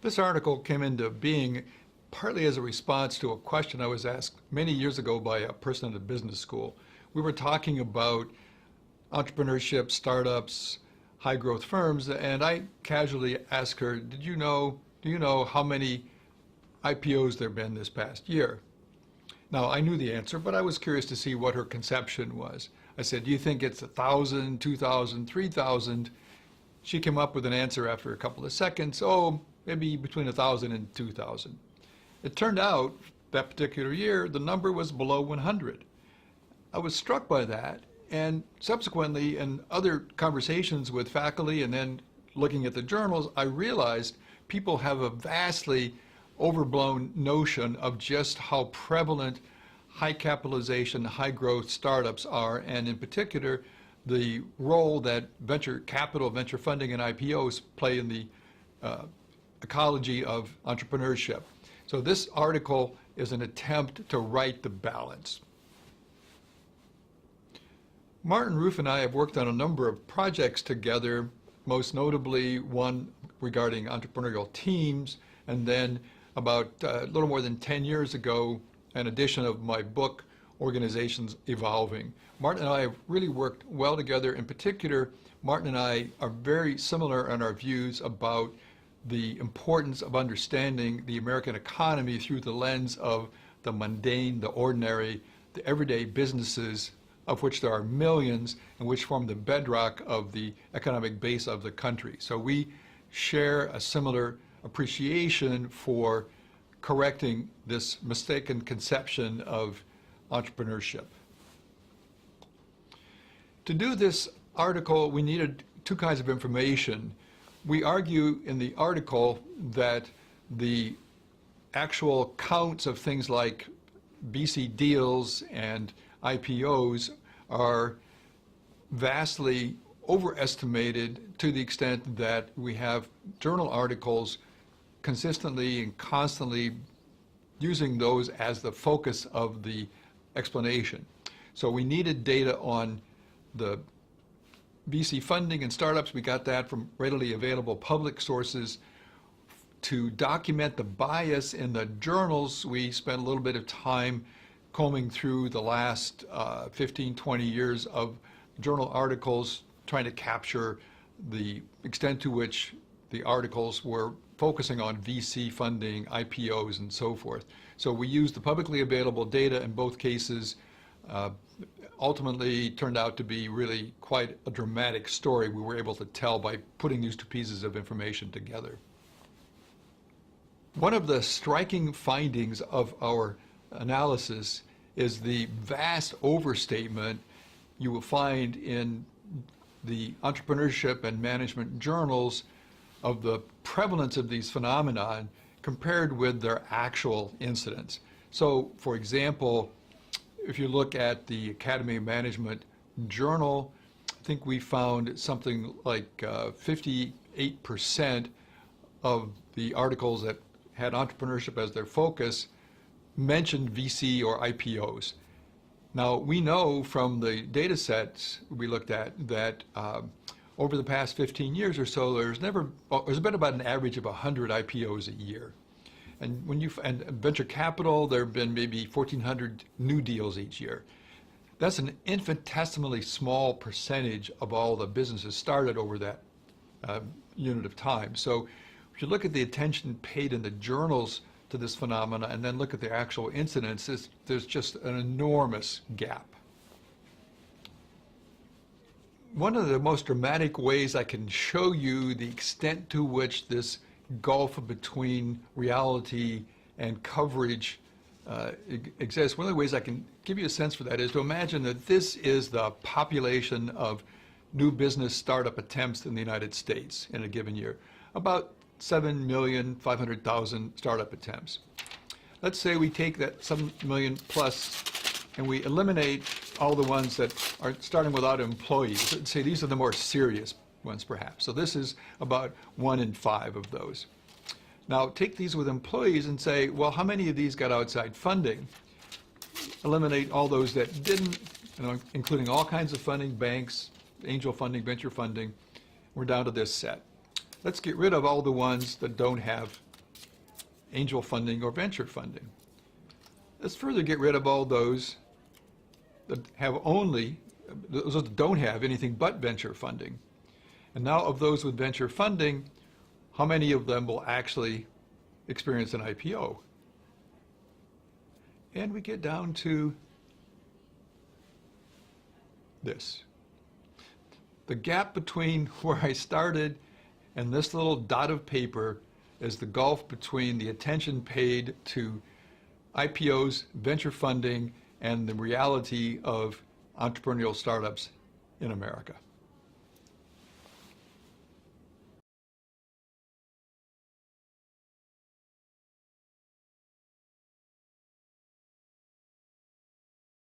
This article came into being partly as a response to a question I was asked many years ago by a person at a business school. We were talking about entrepreneurship, startups, high growth firms, and I casually asked her, do you know how many IPOs there have been this past year? Now, I knew the answer, but I was curious to see what her conception was. I said, do you think it's 1,000, 2,000, 3,000? She came up with an answer after a couple of seconds, oh, maybe between 1,000 and 2,000. It turned out that particular year, the number was below 100. I was struck by that, and subsequently in other conversations with faculty and then looking at the journals, I realized people have a vastly overblown notion of just how prevalent high capitalization, high growth startups are, and in particular, the role that venture capital, venture funding, and IPOs play in the ecology of entrepreneurship. So this article is an attempt to right the balance. Martin Ruef and I have worked on a number of projects together, most notably one regarding entrepreneurial teams, and then about a little more than 10 years ago, an edition of my book, Organizations Evolving. Martin and I have really worked well together. In particular, Martin and I are very similar in our views about the importance of understanding the American economy through the lens of the mundane, the ordinary, the everyday businesses, of which there are millions, and which form the bedrock of the economic base of the country. So we share a similar appreciation for correcting this mistaken conception of entrepreneurship. To do this article, we needed two kinds of information. We argue in the article that the actual counts of things like VC deals and IPOs are vastly overestimated to the extent that we have journal articles consistently and constantly using those as the focus of the explanation. So we needed data on the VC funding and startups. We got that from readily available public sources. To document the bias in the journals, we spent a little bit of time combing through the last 15, 20 years of journal articles, trying to capture the extent to which the articles were focusing on VC funding, IPOs, and so forth. So we used the publicly available data in both cases. Ultimately turned out to be really quite a dramatic story we were able to tell by putting these two pieces of information together. One of the striking findings of our analysis is the vast overstatement you will find in the entrepreneurship and management journals of the prevalence of these phenomena compared with their actual incidence. So, for example, if you look at the Academy of Management journal, I think we found something like 58% of the articles that had entrepreneurship as their focus mentioned VC or IPOs. Now, we know from the data sets we looked at that over the past 15 years or so, there's been about an average of 100 IPOs a year. And and venture capital, there have been maybe 1,400 new deals each year. That's an infinitesimally small percentage of all the businesses started over that unit of time. So if you look at the attention paid in the journals to this phenomena and then look at the actual incidence, there's just an enormous gap. One of the most dramatic ways I can show you the extent to which this gulf between reality and coverage exists, one of the ways I can give you a sense for that is to imagine that this is the population of new business startup attempts in the United States in a given year. About 7,500,000 startup attempts. Let's say we take that 7 million plus and we eliminate all the ones that are starting without employees. Let's say these are the more serious ones perhaps. So this is about 1 in 5 of those. Now take these with employees and say, well, how many of these got outside funding? Eliminate all those that didn't, including all kinds of funding, banks, angel funding, venture funding. We're down to this set. Let's get rid of all the ones that don't have angel funding or venture funding. Let's further get rid of all those that have only, those that don't have anything but venture funding. And now of those with venture funding, how many of them will actually experience an IPO? And we get down to this. The gap between where I started and this little dot of paper is the gulf between the attention paid to IPOs, venture funding, and the reality of entrepreneurial startups in America.